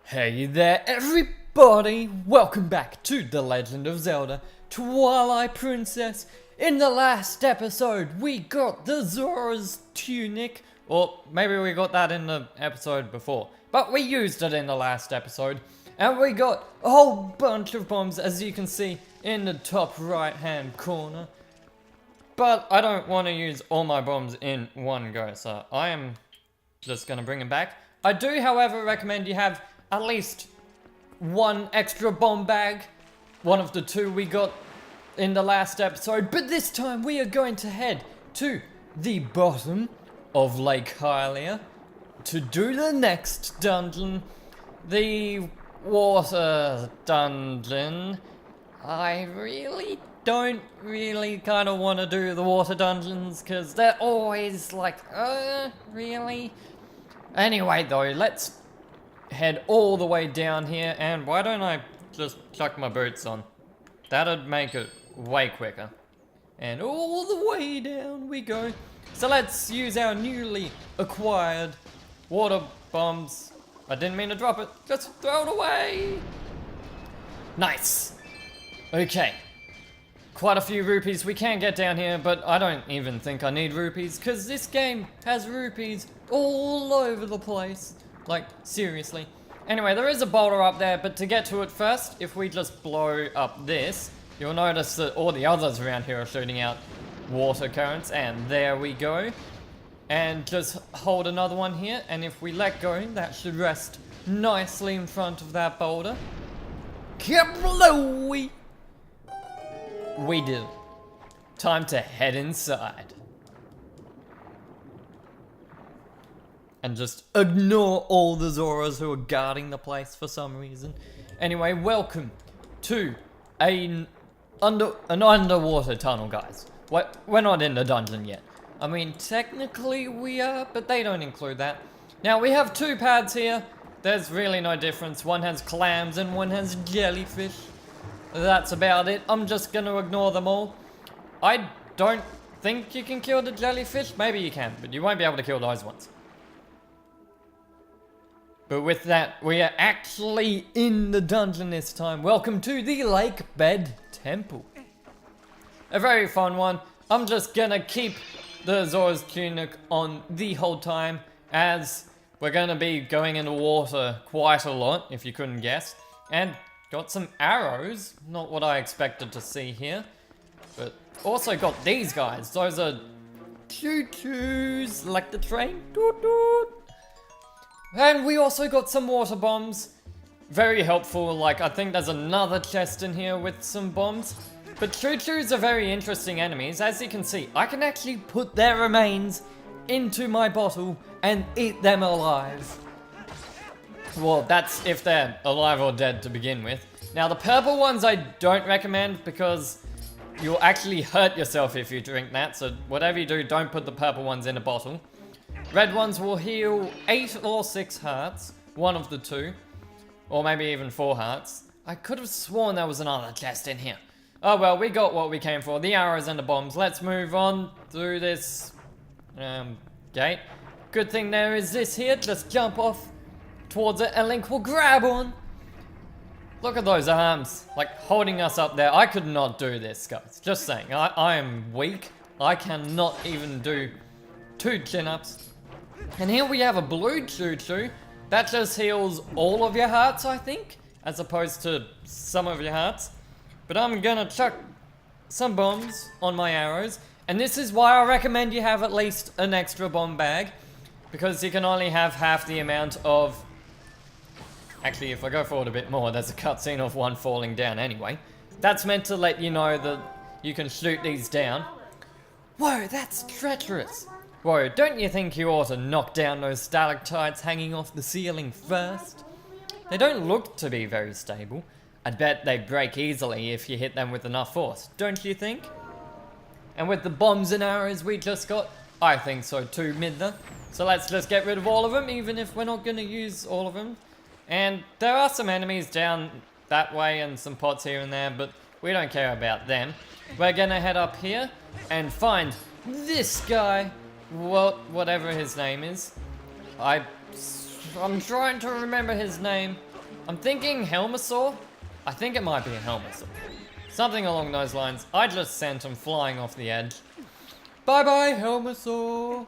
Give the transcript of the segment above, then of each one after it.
Hey there everybody, welcome back to The Legend of Zelda Twilight Princess. In the last episode we got the Zora's tunic, or maybe we got that in the episode before, but we used it in the last episode. And we got a whole bunch of bombs, as you can see in the top right hand corner. But I don't want to use all my bombs in one go, so I am just going to bring them back. I do however recommend you have at least one extra bomb bag, one of the two we got in the last episode, but this time we are going to head to the bottom of Lake Hylia to do the next dungeon, the water dungeon. I really don't kind of want to do the water dungeons because they're always like, really? Anyway though, let's head all the way down here, and why don't I just chuck my boots on? That'd make it way quicker. And all the way down we go. So let's use our newly acquired water bombs. I didn't mean to drop it, just throw it away. Nice. Okay. Quite a few rupees we can get down here, but I don't even think I need rupees, because this game has rupees all over the place. Like, seriously. Anyway, there is a boulder up there, but to get to it first, if we just blow up this, you'll notice that all the others around here are shooting out water currents, and there we go. And just hold another one here, and if we let go, that should rest nicely in front of that boulder. Kablooey! We did it. Time to head inside. And just ignore all the Zoras who are guarding the place for some reason. Anyway, welcome to an underwater tunnel, guys. We're not in the dungeon yet. I mean, technically we are, but they don't include that. Now, we have two pads here. There's really no difference. One has clams and one has jellyfish. That's about it. I'm just gonna ignore them all. I don't think you can kill the jellyfish. Maybe you can, but you won't be able to kill those ones. But with that, we are actually in the dungeon this time. Welcome to the Lakebed Temple. A very fun one. I'm just gonna keep the Zora's tunic on the whole time, as we're gonna be going into water quite a lot, if you couldn't guess. And got some arrows, not what I expected to see here. But also got these guys. Those are choo-choos, like the train. Doot doot. And we also got some water bombs. Very helpful. Like, I think there's another chest in here with some bombs. But choo-choos are very interesting enemies. As you can see, I can actually put their remains into my bottle and eat them alive. Well, that's if they're alive or dead to begin with. Now, the purple ones I don't recommend because you'll actually hurt yourself if you drink that. So whatever you do, don't put the purple ones in a bottle. Red ones will heal 8 or 6 hearts, one of the two, or maybe even 4 hearts. I could have sworn there was another chest in here. Oh well, we got what we came for, the arrows and the bombs. Let's move on through this gate. Good thing there is this here, just jump off towards it and Link will grab on. Look at those arms, like holding us up there. I could not do this, guys, just saying. I am weak. I cannot even do 2 chin-ups. And here we have a blue choo-choo. That just heals all of your hearts, I think, as opposed to some of your hearts. But I'm gonna chuck some bombs on my arrows. And this is why I recommend you have at least an extra bomb bag, because you can only have half the amount of... Actually, if I go forward a bit more, there's a cutscene of one falling down anyway. That's meant to let you know that you can shoot these down. Whoa, that's treacherous. Whoa, don't you think you ought to knock down those stalactites hanging off the ceiling first? They don't look to be very stable. I'd bet they break easily if you hit them with enough force, don't you think? And with the bombs and arrows we just got, I think so too, Midna. So let's just get rid of all of them, even if we're not going to use all of them. And there are some enemies down that way and some pots here and there, but we don't care about them. We're going to head up here and find this guy. Whatever his name is. I'm trying to remember his name. I'm thinking Helmosaur. I think it might be a Helmosaur. Something along those lines. I just sent him flying off the edge. Bye-bye, Helmosaur.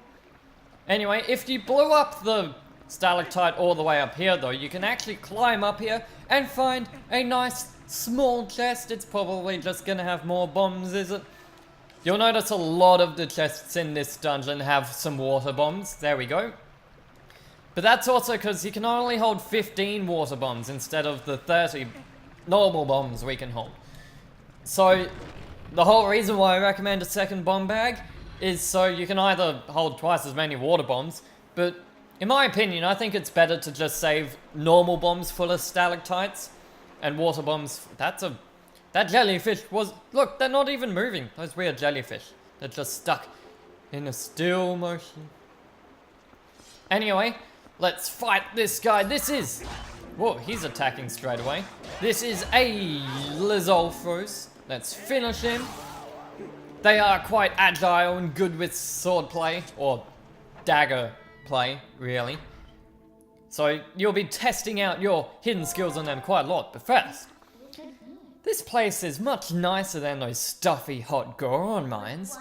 Anyway, if you blew up the stalactite all the way up here, though, you can actually climb up here and find a nice small chest. It's probably just gonna have more bombs, is it? You'll notice a lot of the chests in this dungeon have some water bombs. There we go. But that's also because you can only hold 15 water bombs instead of the 30 normal bombs we can hold. So, the whole reason why I recommend a second bomb bag is so you can either hold twice as many water bombs, but in my opinion, I think it's better to just save normal bombs full of stalactites and water bombs. That jellyfish was, look, they're not even moving. Those weird jellyfish. They're just stuck in a still motion. Anyway, let's fight this guy. This is, whoa, he's attacking straight away. This is a Lizolphos. Let's finish him. They are quite agile and good with sword play, or dagger play, really. So you'll be testing out your hidden skills on them quite a lot. But first, this place is much nicer than those stuffy hot Goron mines.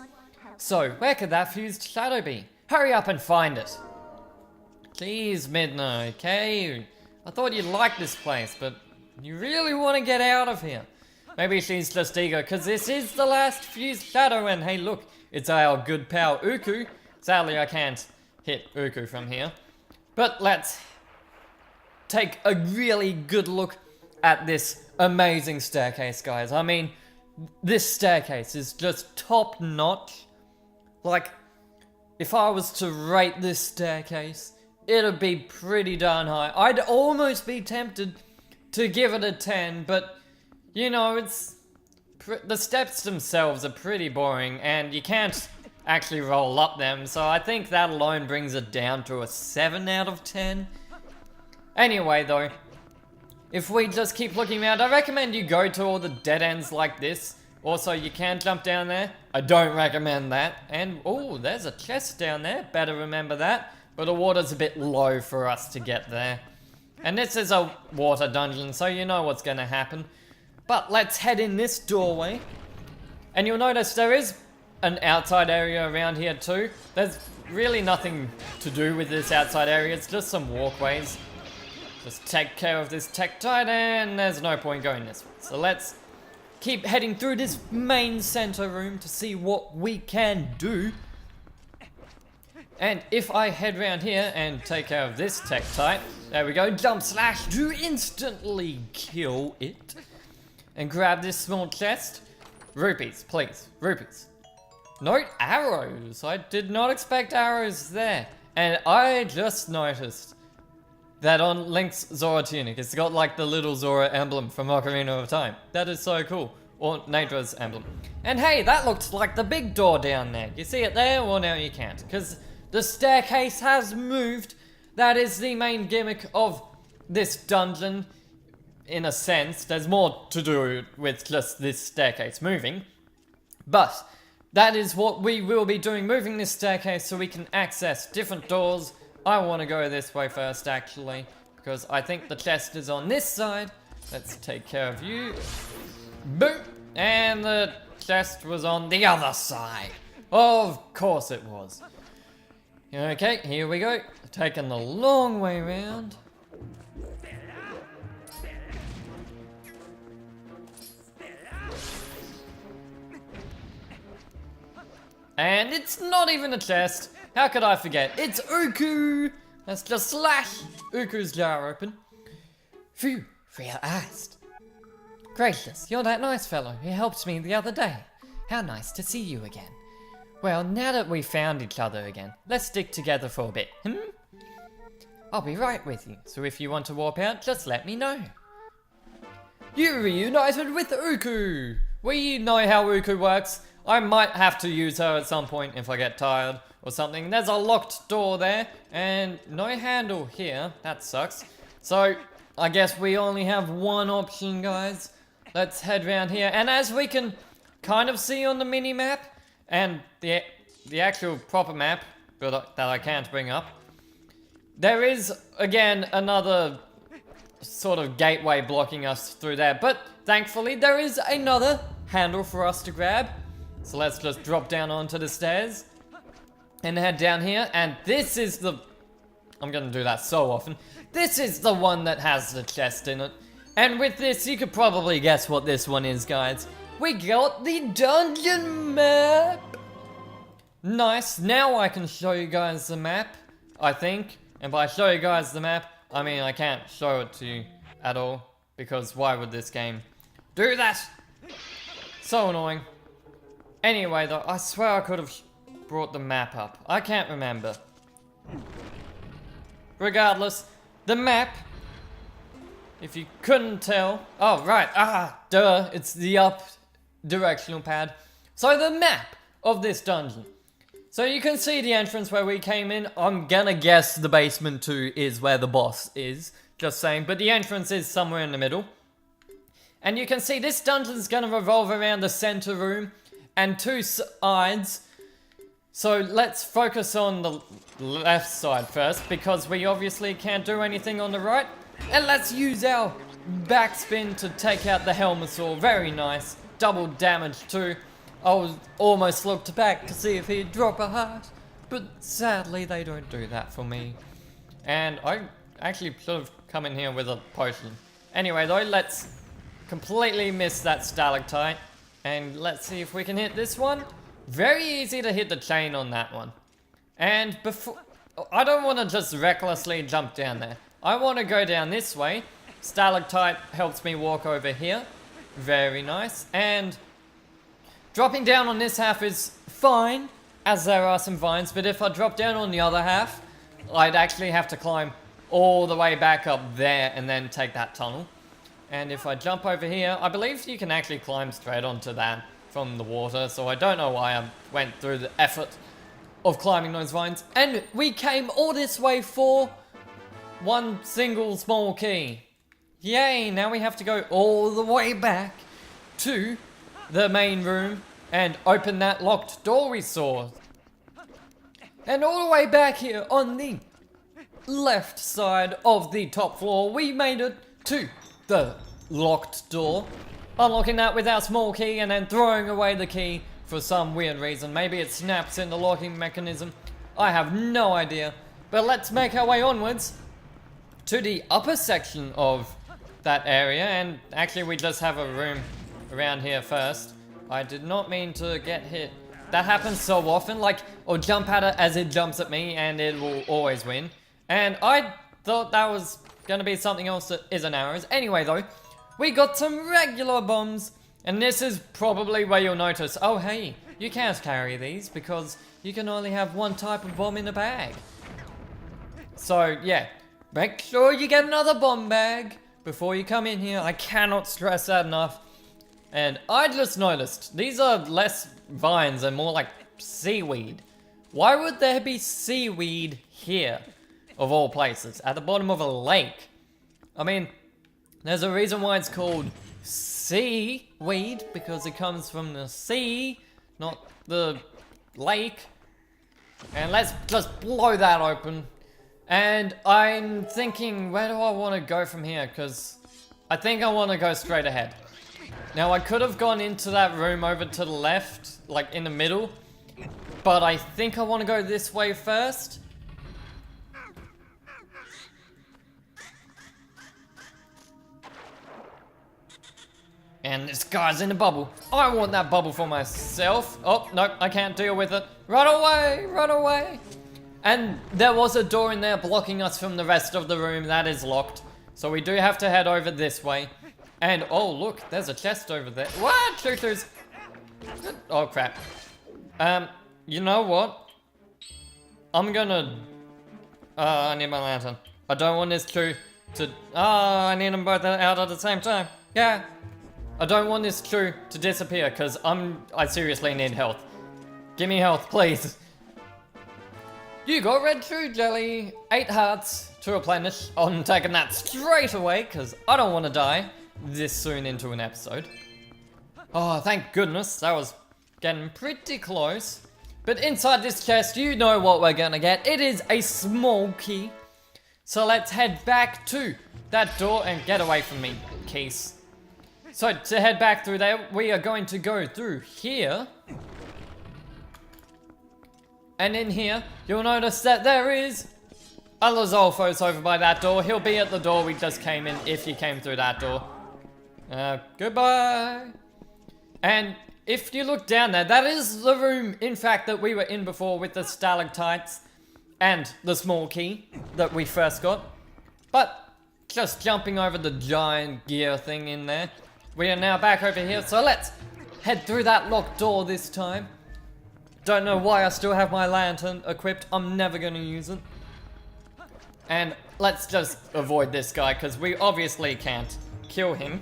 So where could that fused shadow be? Hurry up and find it. Jeez, Midna, okay? I thought you'd like this place, but you really want to get out of here. Maybe she's just eager, because this is the last fused shadow, and hey look, it's our good pal Uku. Sadly, I can't hit Uku from here. But let's take a really good look at this amazing staircase, guys. I mean, this staircase is just top notch. Like, if I was to rate this staircase, it'd be pretty darn high. I'd almost be tempted to give it a 10, but you know, the steps themselves are pretty boring, and you can't actually roll up them, so I think that alone brings it down to a 7 out of 10. Anyway, though, if we just keep looking around, I recommend you go to all the dead ends like this. Also, you can jump down there. I don't recommend that. And, oh, there's a chest down there. Better remember that. But the water's a bit low for us to get there. And this is a water dungeon, so you know what's gonna happen. But let's head in this doorway. And you'll notice there is an outside area around here too. There's really nothing to do with this outside area. It's just some walkways. Just take care of this Tektite, and there's no point going this way. So let's keep heading through this main center room to see what we can do. And if I head around here and take care of this Tektite, there we go, jump slash to instantly kill it. And grab this small chest. Rupees, please, rupees. No arrows, I did not expect arrows there. And I just noticed that on Link's Zora tunic, it's got like the little Zora emblem from Ocarina of Time. That is so cool. Or Nadra's emblem. And hey, that looks like the big door down there. You see it there? Well, now you can't, because the staircase has moved. That is the main gimmick of this dungeon, in a sense. There's more to do with just this staircase moving. But that is what we will be doing, moving this staircase so we can access different doors. I want to go this way first, actually, because I think the chest is on this side. Let's take care of you. Boom! And the chest was on the other side. Of course it was. Okay, here we go. Taking the long way round. And it's not even a chest. How could I forget? It's Uku! Let's just slash Uku's jar open. Phew, real asked. Gracious, you're that nice fellow who helped me the other day. How nice to see you again. Well, now that we found each other again, let's stick together for a bit, I'll be right with you, so if you want to warp out, just let me know. You reunited with Uku! We know how Uku works. I might have to use her at some point if I get tired or something. There's a locked door there and no handle here. That sucks. So I guess we only have one option, guys. Let's head around here. And as we can kind of see on the mini-map and the actual proper map that I can't bring up, there is, again, another sort of gateway blocking us through there. But thankfully there is another handle for us to grab. So let's just drop down onto the stairs and head down here. And this is the... I'm gonna do that so often. This is the one that has the chest in it. And with this, you could probably guess what this one is, guys. We got the dungeon map! Nice, now I can show you guys the map, I think. And by show you guys the map, I mean I can't show it to you at all. Because why would this game do that? So annoying. Anyway though, I swear I could have brought the map up. I can't remember. Regardless, the map, if you couldn't tell, oh right, duh, it's the up directional pad. So the map of this dungeon. So you can see the entrance where we came in. I'm gonna guess the basement 2 is where the boss is, just saying, but the entrance is somewhere in the middle. And you can see this dungeon's gonna revolve around the center room and 2 sides. So let's focus on the left side first, because we obviously can't do anything on the right. And let's use our backspin to take out the Helmosaur. Very nice. Double damage too. I was almost looked back to see if he'd drop a heart, but sadly they don't do that for me. And I actually should have come in here with a potion. Anyway though, let's completely miss that stalactite. And let's see if we can hit this one. Very easy to hit the chain on that one. And before... I don't want to just recklessly jump down there. I want to go down this way. Stalactite helps me walk over here. Very nice. And dropping down on this half is fine, as there are some vines. But if I drop down on the other half, I'd actually have to climb all the way back up there and then take that tunnel. And if I jump over here, I believe you can actually climb straight onto that from the water. So I don't know why I went through the effort of climbing those vines. And we came all this way for one single small key. Yay, now we have to go all the way back to the main room and open that locked door we saw. And all the way back here on the left side of the top floor, we made it to the locked door. Unlocking that with our small key and then throwing away the key for some weird reason. Maybe it snaps in the locking mechanism. I have no idea. But let's make our way onwards to the upper section of that area. And actually we just have a room around here first. I did not mean to get hit. That happens so often, like, or jump at it as it jumps at me and it will always win. And I thought that was gonna be something else that isn't arrows. Anyway though, we got some regular bombs. And this is probably where you'll notice, oh hey, you can't carry these because you can only have one type of bomb in a bag. So yeah, make sure you get another bomb bag before you come in here. I cannot stress that enough. And I just noticed, these are less vines and more like seaweed. Why would there be seaweed here, of all places, at the bottom of a lake? I mean, there's a reason why it's called seaweed, because it comes from the sea, not the lake. And let's just blow that open. And I'm thinking, where do I want to go from here? Because I think I want to go straight ahead. Now I could have gone into that room over to the left, like in the middle, but I think I want to go this way first. And this guy's in a bubble. I want that bubble for myself. Oh, no, I can't deal with it. Run away, run away. And there was a door in there blocking us from the rest of the room. That is locked. So we do have to head over this way. And, oh look, there's a chest over there. What? Shooters! Oh crap. You know what? I'm gonna... I need my lantern. I don't want this to... I need them both out at the same time. Yeah. I don't want this true to disappear, because I seriously need health. Give me health, please. You got red true jelly. 8 hearts to replenish. I'm taking that straight away, because I don't want to die this soon into an episode. Oh, thank goodness. That was getting pretty close. But inside this chest, you know what we're gonna get. It is a small key. So let's head back to that door and get away from me, Keese. So to head back through there, we are going to go through here. And in here, you'll notice that there is a Lizolfos over by that door. He'll be at the door we just came in if you came through that door. Goodbye. And if you look down there, that is the room, in fact, that we were in before with the stalactites and the small key that we first got. But just jumping over the giant gear thing in there, we are now back over here. So let's head through that locked door this time. Don't know why I still have my lantern equipped. I'm never going to use it. And let's just avoid this guy because we obviously can't kill him.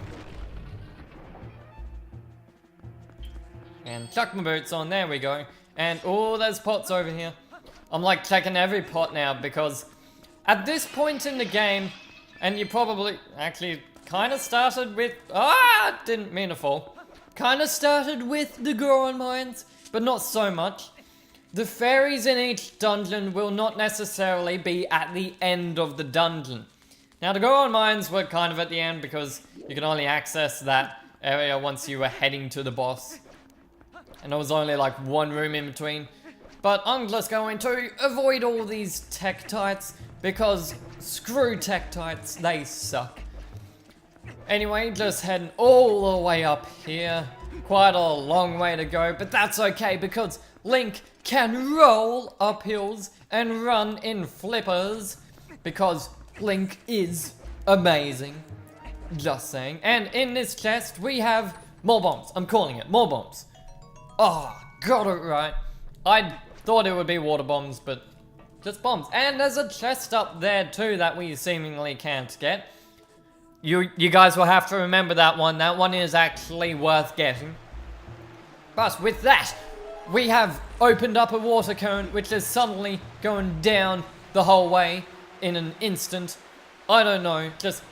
And chuck my boots on, there we go. And oh, there's pots over here. I'm like checking every pot now because at this point in the game, and you probably actually kind of started with, didn't mean to fall. Kind of started with the Goron mines, but not so much. The fairies in each dungeon will not necessarily be at the end of the dungeon. Now the Goron mines were kind of at the end because you can only access that area once you were heading to the boss. And there was only like one room in between. But I'm just going to avoid all these Tektites because screw Tektites, they suck. Anyway, just heading all the way up here. Quite a long way to go, but that's okay because Link can roll up hills and run in flippers because Link is amazing. Just saying. And in this chest we have more bombs. I'm calling it more bombs. Oh, got it right. I thought it would be water bombs, but just bombs. And there's a chest up there too that we seemingly can't get. You guys will have to remember that one. That one is actually worth getting. But with that, we have opened up a water cone, which is suddenly going down the whole way in an instant. I don't know, just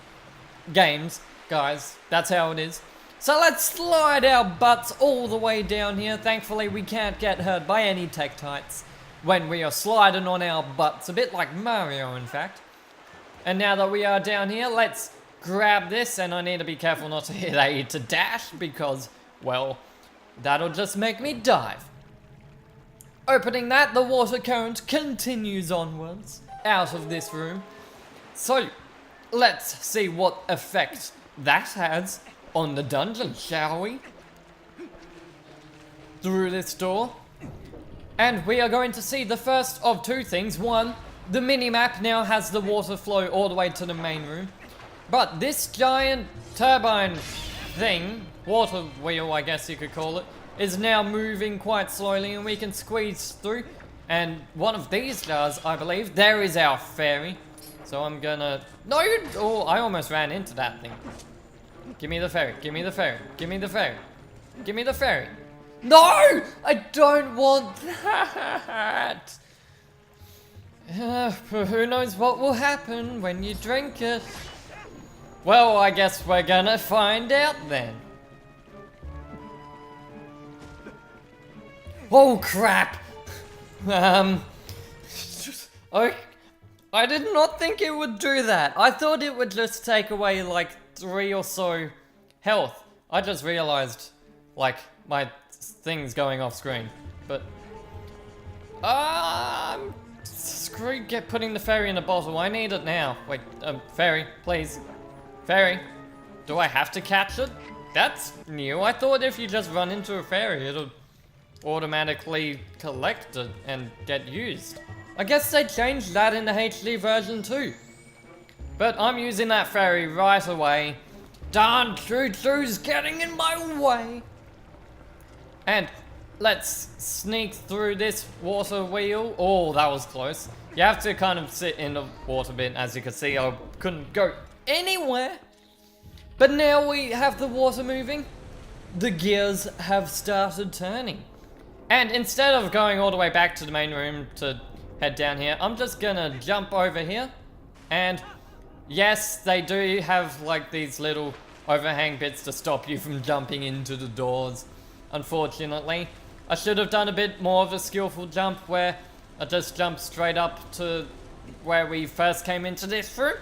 games, guys. That's how it is. So let's slide our butts all the way down here. Thankfully, we can't get hurt by any Tektites when we are sliding on our butts. A bit like Mario, in fact. And now that we are down here, let's grab this. And I need to be careful not to hit A to dash because, well, that'll just make me dive. Opening that, the water cone continues onwards out of this room. So, let's see what effect that has on the dungeon, shall we? Through this door. And we are going to see the first of two things. One, the mini-map now has the water flow all the way to the main room. But this giant turbine thing, water wheel I guess you could call it, is now moving quite slowly and we can squeeze through. And one of these does, I believe. There is our fairy. So I'm gonna... No! Oh, I almost ran into that thing. Give me the fairy, give me the fairy, give me the fairy, give me the fairy. No! I don't want that! Who knows what will happen when you drink it? Well, I guess we're gonna find out then. Oh crap! I did not think it would do that. I thought it would just take away like 3 or so health. I just realized, like, my thing's going off screen. But, screw putting the fairy in a bottle. I need it now. Wait, fairy, please. Fairy, do I have to catch it? That's new. I thought if you just run into a fairy, it'll automatically collect it and get used. I guess they changed that in the HD version too. But I'm using that fairy right away. Darn choo-choo's getting in my way. And let's sneak through this water wheel. Oh, that was close. You have to kind of sit in the water bit. As you can see, I couldn't go anywhere. But now we have the water moving. The gears have started turning. And instead of going all the way back to the main room to head down here, I'm just gonna jump over here. And yes, they do have like these little overhang bits to stop you from jumping into the doors. Unfortunately, I should have done a bit more of a skillful jump where I just jumped straight up to where we first came into this room,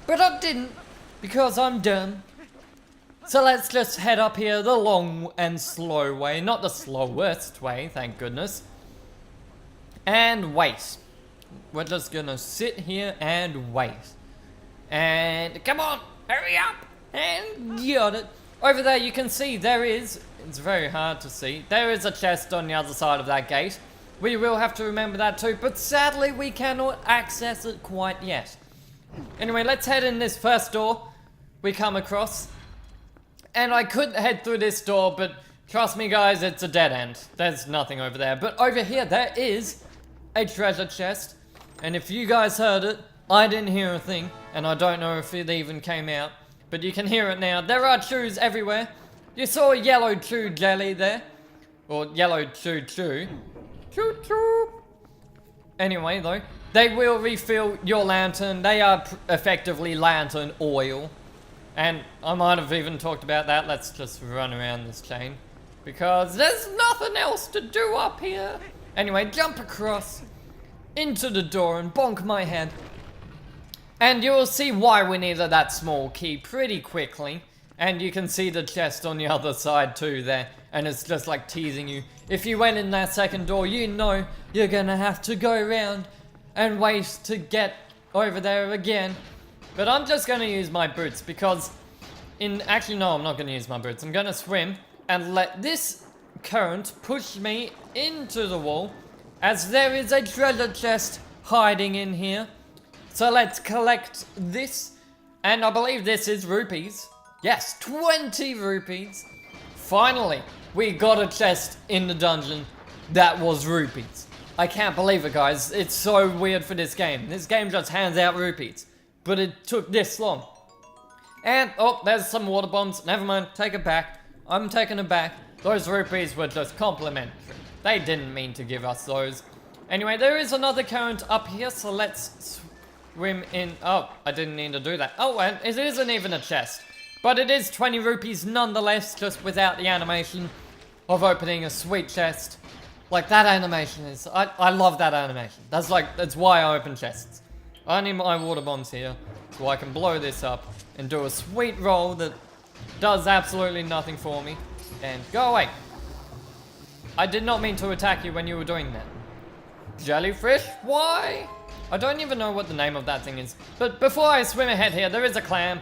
but I didn't. because I'm done. So let's just head up here the long and slow way, not the slowest way, thank goodness. And wait. We're just gonna sit here and wait. And come on, hurry up! And got it. Over there you can see there is, it's very hard to see, there is a chest on the other side of that gate. We will have to remember that too, but sadly we cannot access it quite yet. Anyway, let's head in this first door we come across. And I could head through this door, but trust me guys, it's a dead end. There's nothing over there. But over here, there is a treasure chest. And if you guys heard it, I didn't hear a thing. And I don't know if it even came out. But you can hear it now. There are chews everywhere. You saw a yellow chew jelly there. Or yellow chew chew. Choo choo. Anyway though, they will refill your lantern. They are effectively lantern oil. And I might have even talked about that. Let's just run around this chain. Because there's nothing else to do up here. Anyway, jump across into the door and bonk my head. And you will see why we needed that small key pretty quickly. And you can see the chest on the other side too there. And it's just like teasing you. If you went in that second door, you know you're gonna have to go around and wait to get over there again. But I'm just going to use my boots because actually no, I'm not going to use my boots. I'm going to swim and let this current push me into the wall as there is a treasure chest hiding in here. So let's collect this, and I believe this is rupees. Yes, 20 rupees. Finally, we got a chest in the dungeon that was rupees. I can't believe it guys, it's so weird for this game. This game just hands out rupees. But it took this long. And, oh, there's some water bombs. Never mind, take it back. I'm taking it back. Those rupees were just complimentary. They didn't mean to give us those. Anyway, there is another current up here, so let's swim in. Oh, I didn't need to do that. Oh, and it isn't even a chest. But it is 20 rupees nonetheless, just without the animation of opening a sweet chest. Like, that animation is... I love that animation. That's why I open chests. I need my water bombs here, so I can blow this up and do a sweet roll that does absolutely nothing for me. And go away. I did not mean to attack you when you were doing that. Jellyfish? Why? I don't even know what the name of that thing is. But before I swim ahead here, there is a clam.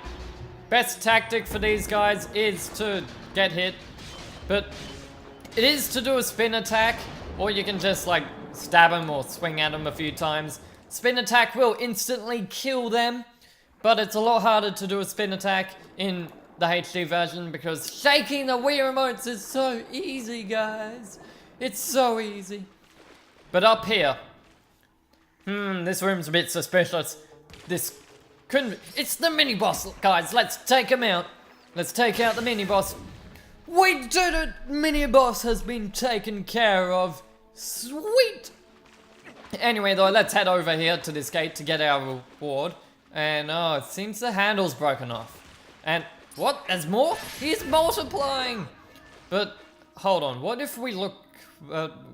Best tactic for these guys is to get hit. But it is to do a spin attack, or you can just like stab them or swing at them a few times. Spin attack will instantly kill them, but it's a lot harder to do a spin attack in the HD version because shaking the Wii remotes is so easy, guys. It's so easy. But up here, this room's a bit suspicious. This couldn't be. It's the mini boss, guys. Let's take him out. Let's take out the mini boss. We did it! Mini boss has been taken care of. Sweet! Anyway though, let's head over here to this gate to get our reward. And oh, it seems the handle's broken off. And what? There's more? He's multiplying! But hold on, what if we look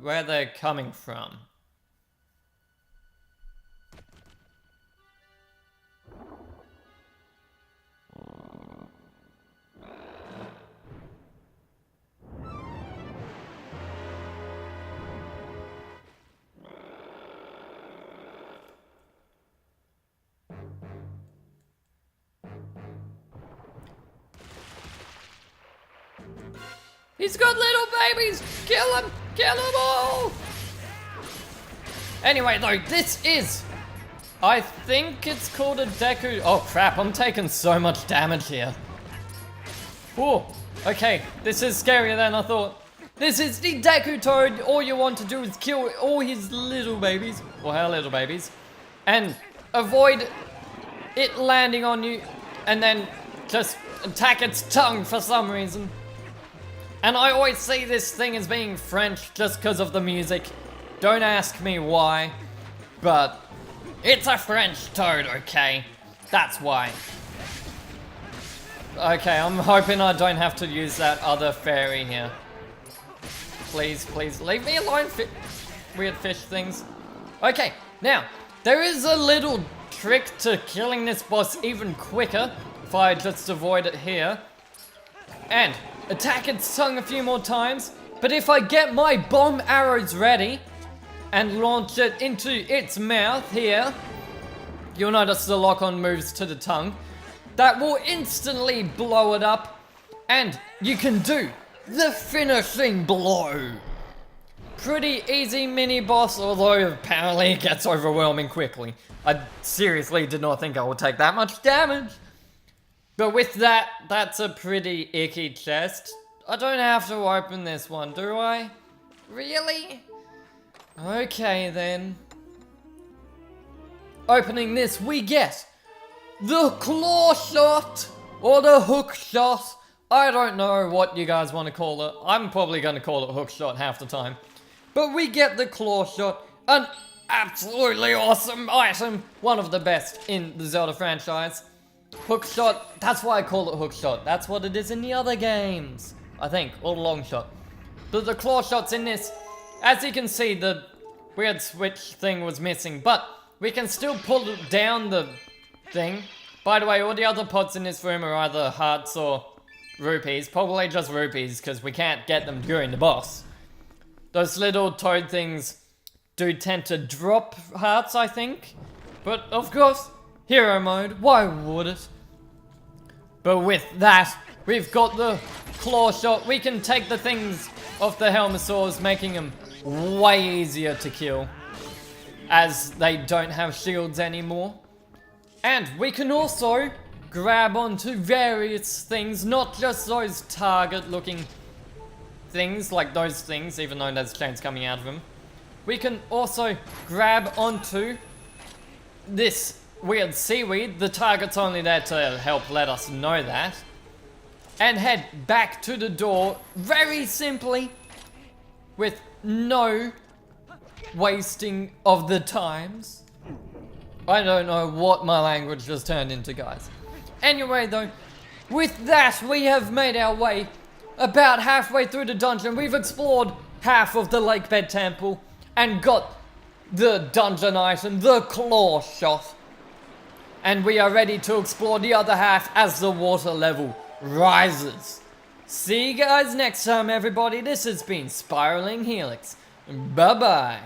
where they're coming from? He's got little babies! Kill him! Kill them all! Anyway, though, this is... I think it's called a Deku... Oh, crap, I'm taking so much damage here. Whoa, okay, this is scarier than I thought. This is the Deku Toad. All you want to do is kill all his little babies, or her little babies, and avoid it landing on you, and then just attack its tongue for some reason. And I always see this thing as being French just because of the music. Don't ask me why, but it's a French toad, okay? That's why. Okay, I'm hoping I don't have to use that other fairy here. Please, please, leave me alone, weird fish things. Okay, now, there is a little trick to killing this boss even quicker if I just avoid it here and attack its tongue a few more times, but if I get my bomb arrows ready and launch it into its mouth here, you'll notice the lock-on moves to the tongue. That will instantly blow it up, and you can do the finishing blow. Pretty easy mini boss, although apparently it gets overwhelming quickly. I seriously did not think I would take that much damage. But with that, that's a pretty icky chest. I don't have to open this one, do I? Really? Okay then. Opening this, we get the claw shot, or the hook shot. I don't know what you guys want to call it. I'm probably going to call it hook shot half the time. But we get the claw shot, an absolutely awesome item. One of the best in the Zelda franchise. Hook shot, that's why I call it hook shot. That's what it is in the other games, I think, or long shot. But the claw shots in this, as you can see, the weird switch thing was missing, but we can still pull down the thing. By the way, all the other pots in this room are either hearts or rupees. Probably just rupees, because we can't get them during the boss. Those little toad things do tend to drop hearts, I think. But, of course, hero mode, why would it? But with that, we've got the claw shot. We can take the things off the Helmosaurs, making them way easier to kill, as they don't have shields anymore. And we can also grab onto various things, not just those target looking things like those things, even though there's chains coming out of them. We can also grab onto this weird seaweed. The target's only there to help let us know that. And head back to the door very simply, with no wasting of the times. I don't know what my language just turned into, guys. Anyway though, with that we have made our way about halfway through the dungeon. We've explored half of the Lakebed Temple and got the dungeon item, the claw shot. And we are ready to explore the other half as the water level rises. See you guys next time, everybody. This has been Spiraling Helix. Bye-bye.